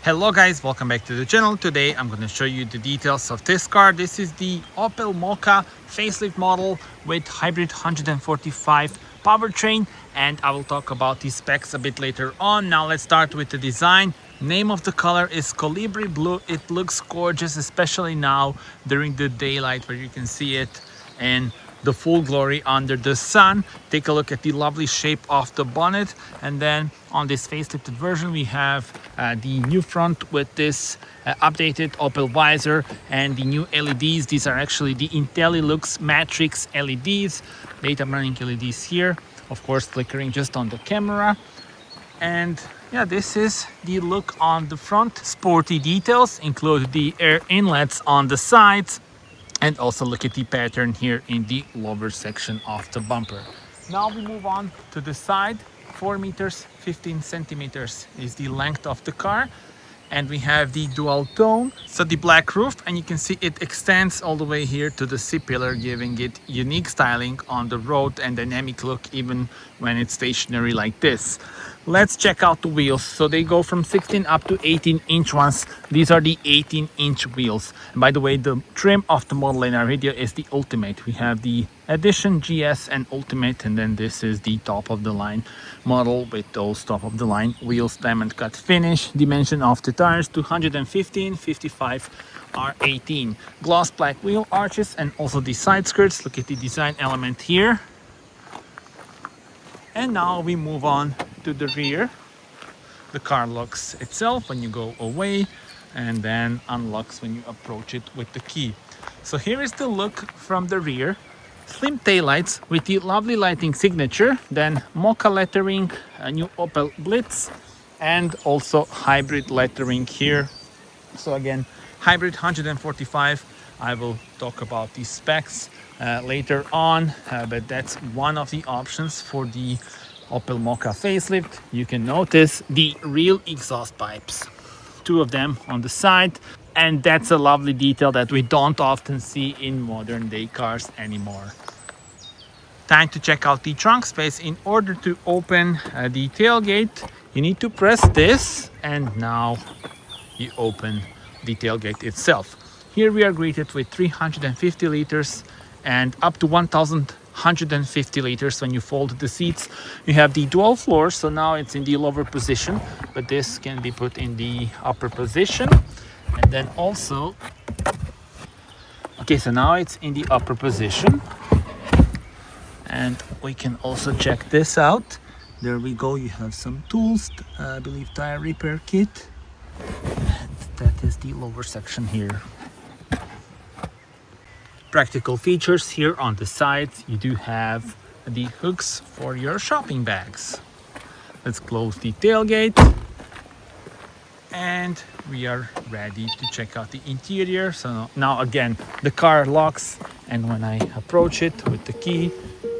Hello guys, welcome back to the channel. Today I'm going to show you the details of this car. This is the Opel Mokka facelift model with hybrid 145 powertrain, and I will talk about the specs a bit later on. Now let's start with the design. Name of the color is COLIBRY Blue. It looks gorgeous, especially now during the daylight where you can see it in the full glory under the sun. Take a look at the lovely shape of the bonnet, and then on this facelifted version we have the new front with this updated Opel visor and the new LEDs. These are actually the IntelliLux Matrix LEDs, data running LEDs here, of course flickering just on the camera. And yeah, this is the look on the front. Sporty details include the air inlets on the sides, and also look at the pattern here in the lower section of the bumper. Now we move on to the side. 4 meters 15 centimeters is the length of the car, and we have the dual tone, so the black roof, and you can see it extends all the way here to the C-pillar, giving it unique styling on the road and dynamic look even when it's stationary like this. Let's check out the wheels. So they go from 16 up to 18-inch ones. These are the 18-inch wheels. And by the way, the trim of the model in our video is the Ultimate. We have the Edition, GS and Ultimate, and then this is the top of the line model with those top of the line wheels, diamond cut finish. Dimension of the tires 215, 55 R18. Gloss black wheel arches and also the side skirts. Look at the design element here. And now we move on to the rear. The car locks itself when you go away and then unlocks when you approach it with the key. So here is the look from the rear. Slim taillights with the lovely lighting signature, then Mokka lettering, a new Opel Blitz, and also hybrid lettering here. So again, hybrid 145. I will talk about the specs later on, but that's one of the options for the Opel Mokka facelift. You can notice the real exhaust pipes, 2 of them on the side, and that's a lovely detail that we don't often see in modern day cars anymore. Time to check out the trunk space. In order to open the tailgate, you need to press this, and now you open the tailgate itself. Here we are greeted with 350 liters and up to 1,150 liters when you fold the seats. You have the dual floors, so now it's in the lower position, but this can be put in the upper position. And then also, okay, so now it's in the upper position. And we can also check this out. There we go, you have some tools, I believe tire repair kit. And that is the lower section here. Practical features here on the sides. You do have the hooks for your shopping bags. Let's close the tailgate. And we are ready to check out the interior. So now again, the car locks, and when I approach it with the key,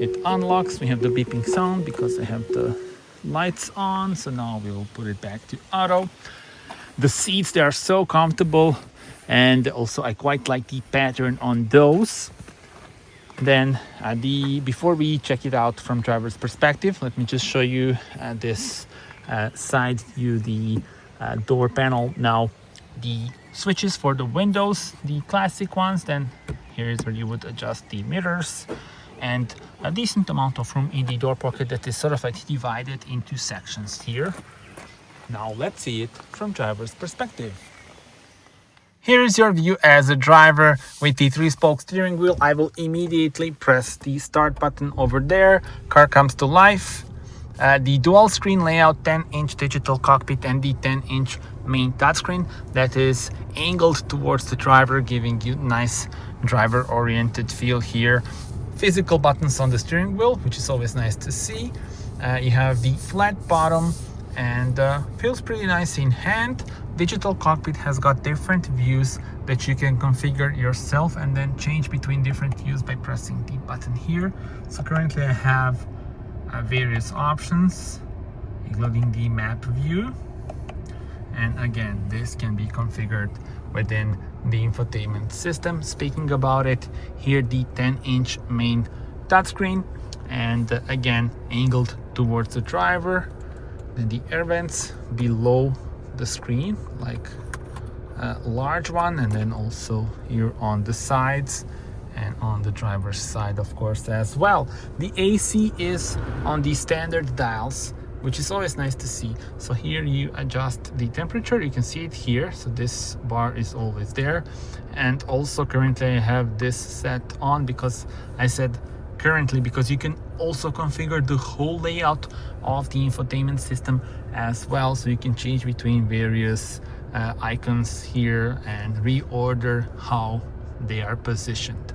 it unlocks. We have the beeping sound because I have the lights on. So now we will put it back to auto. The seats, they are so comfortable, and also I quite like the pattern on those. Then before we check it out from driver's perspective, let me just show you this side view, the door panel. Now the switches for the windows, the classic ones, then here is where you would adjust the mirrors, and a decent amount of room in the door pocket that is sort of like divided into sections here. Now let's see it from driver's perspective. Here is your view as a driver with the 3-spoke steering wheel. I will immediately press the start button over there. Car comes to life. The dual screen layout, 10-inch digital cockpit and the 10-inch main touchscreen that is angled towards the driver, giving you nice driver-oriented feel here. Physical buttons on the steering wheel, which is always nice to see. You have the flat bottom, and feels pretty nice in hand. Digital cockpit has got different views that you can configure yourself and then change between different views by pressing the button here. So currently I have various options, including the map view, and again this can be configured within the infotainment system. Speaking about it, here the 10-inch main touchscreen, and again angled towards the driver. Then the air vents below the screen, like a large one, and then also here on the sides and on the driver's side, of course, as well. The AC is on the standard dials, which is always nice to see. So here you adjust the temperature, you can see it here, so this bar is always there. And also currently I have this set on because I said currently, because you can also configure the whole layout of the infotainment system as well, so you can change between various icons here and reorder how they are positioned.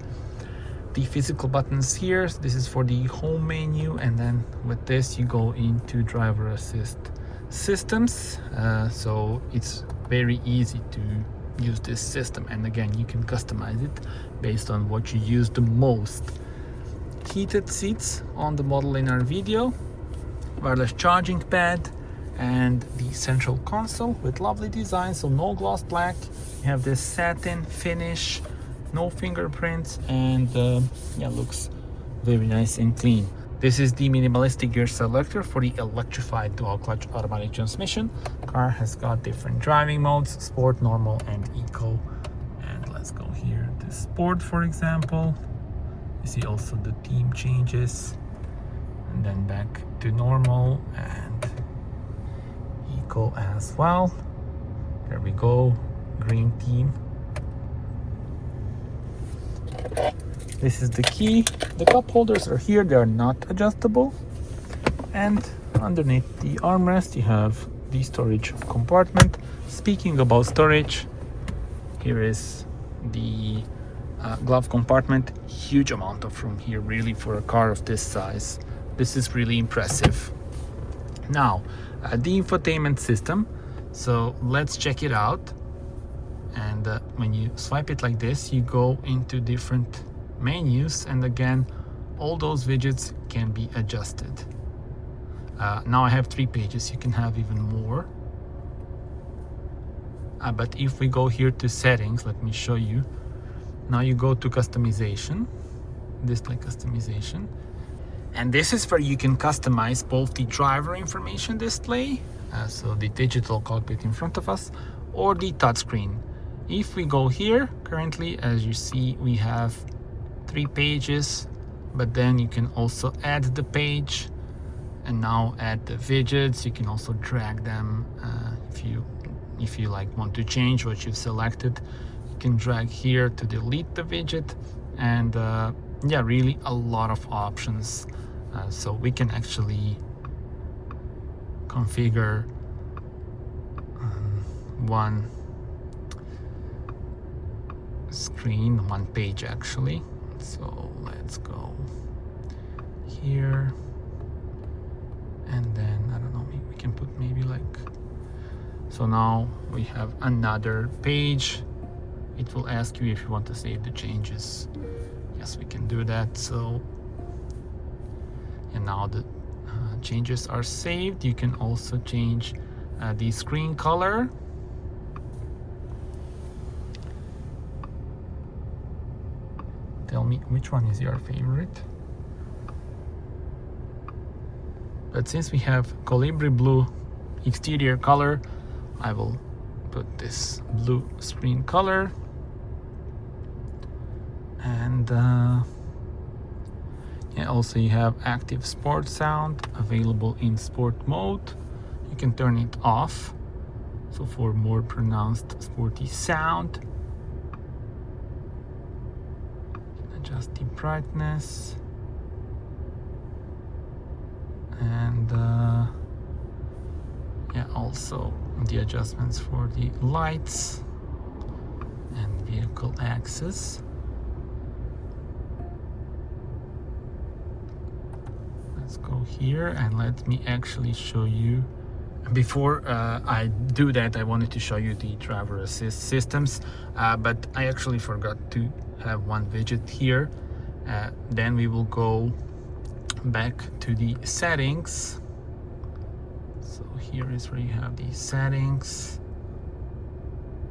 The physical buttons here, this is for the home menu, and then with this you go into driver assist systems, so it's very easy to use this system, and again you can customize it based on what you use the most. Heated seats on the model in our video, wireless charging pad, and the central console with lovely design, so no gloss black. You have this satin finish, no fingerprints, and yeah, looks very nice and clean. This is the minimalistic gear selector for the electrified dual clutch automatic transmission. Car has got different driving modes: sport, normal, and eco. And let's go here to sport, for example. You see also the theme changes, and then back to normal and eco as well. There we go, green theme. This is the key. The cup holders are here, they are not adjustable. And underneath the armrest you have the storage compartment. Speaking about storage, here is the glove compartment. Huge amount of room here, really, for a car of this size. This is really impressive. Now, the infotainment system, so let's check it out. And when you swipe it like this, you go into different menus, and again all those widgets can be adjusted. Now I have 3 pages, you can have even more, but if we go here to settings, let me show you. Now you go to customization, display customization, and this is where you can customize both the driver information display, so the digital cockpit in front of us, or the touchscreen. If we go here, currently, as you see, we have 3 pages, but then you can also add the page and now add the widgets. You can also drag them if you like want to change what you've selected. You can drag here to delete the widget, and yeah, really a lot of options. So we can actually configure one screen, one page actually. So let's go here, and then I don't know, we can put maybe like, so now we have another page. It will ask you if you want to save the changes. Yes, we can do that. So, and now the changes are saved. You can also change the screen color. Tell me which one is your favorite. But since we have COLIBRY blue exterior color, I will put this blue screen color. And yeah, also you have active sport sound available in sport mode. You can turn it off, so for more pronounced sporty sound. Adjust the brightness, and yeah, also the adjustments for the lights and vehicle access. Let's go here and let me actually show you. Before I do that, I wanted to show you the driver assist systems, but I actually forgot to have one widget here. Then we will go back to the settings. So here is where you have the settings,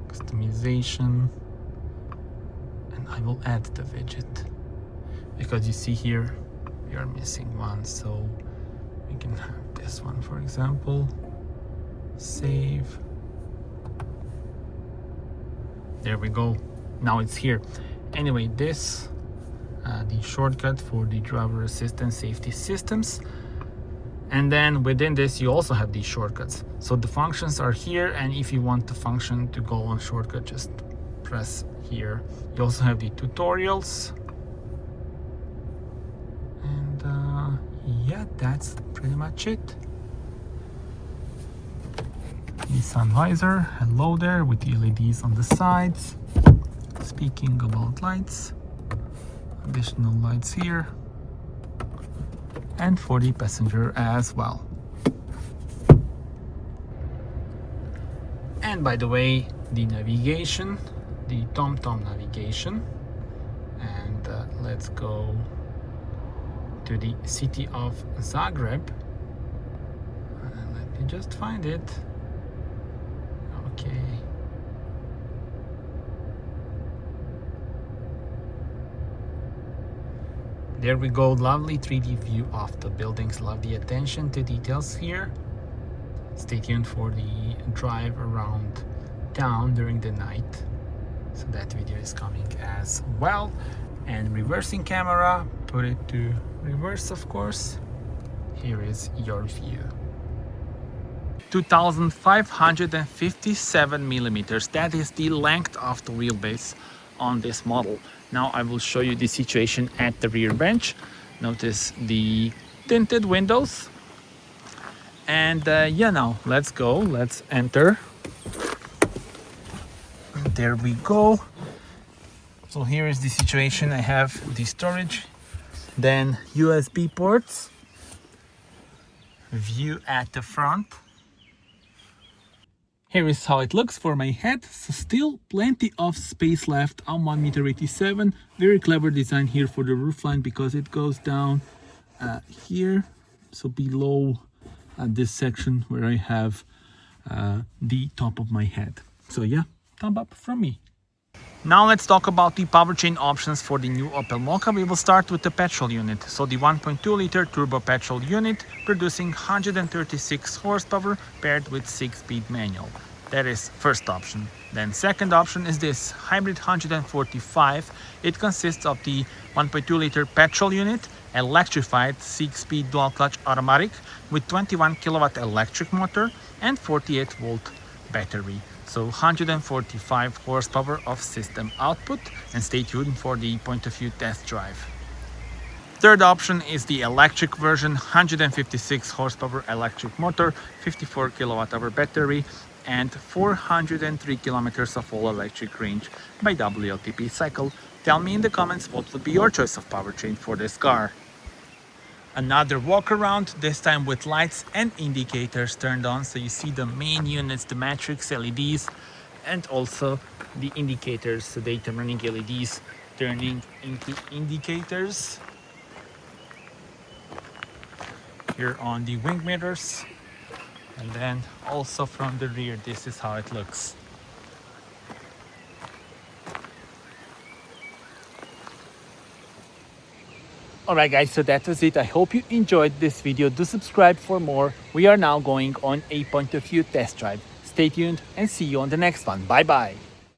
customization, and I will add the widget, because you see here we are missing one, so we can have this one, for example. Save, There we go. Now it's here. Anyway, this the shortcut for the driver assistance safety systems. And then within this, you also have these shortcuts. So the functions are here, and if you want the function to go on shortcut, just press here. You also have the tutorials. And yeah, that's pretty much it. The sun visor, hello there, with the LEDs on the sides. Speaking about lights, additional lights here, and for the passenger as well. And by the way, the navigation, the TomTom navigation, and let's go to the city of Zagreb. Let me just find it. Okay. There we go, lovely 3D view of the buildings. Love the attention to details here. Stay tuned for the drive around town during the night. So that video is coming as well. And reversing camera, put it to reverse, of course. Here is your view. 2557 millimeters. That is the length of the wheelbase on this model. Now I will show you the situation at the rear bench. Notice the tinted windows. And yeah, now let's go. Let's enter. There we go. So here is the situation. I have the storage, then USB ports, view at the front. Here is how it looks for my head. So still plenty of space left. I'm 1.87 m. Very clever design here for the roofline because it goes down here. So below this section where I have the top of my head. So yeah, thumb up from me. Now let's talk about the powertrain options for the new Opel Mokka. We will start with the petrol unit. So the 1.2 liter turbo petrol unit producing 136 horsepower paired with 6-speed manual. That is first option. Then second option is this hybrid 145. It consists of the 1.2 liter petrol unit, electrified 6-speed dual clutch automatic with 21 kilowatt electric motor and 48 volt battery. So 145 horsepower of system output, and stay tuned for the point of view test drive. Third option is the electric version, 156 horsepower electric motor, 54 kilowatt hour battery, and 403 kilometers of all electric range by WLTP cycle. Tell me in the comments what would be your choice of powertrain for this car. Another walk around, this time with lights and indicators turned on. So you see the main units, the matrix LEDs, and also the indicators, the daytime running LEDs turning into indicators. Here on the wing mirrors. And then also from the rear, this is how it looks. Alright guys, so that was it. I hope you enjoyed this video. Do subscribe for more. We are now going on a point of view test drive. Stay tuned and see you on the next one. Bye bye.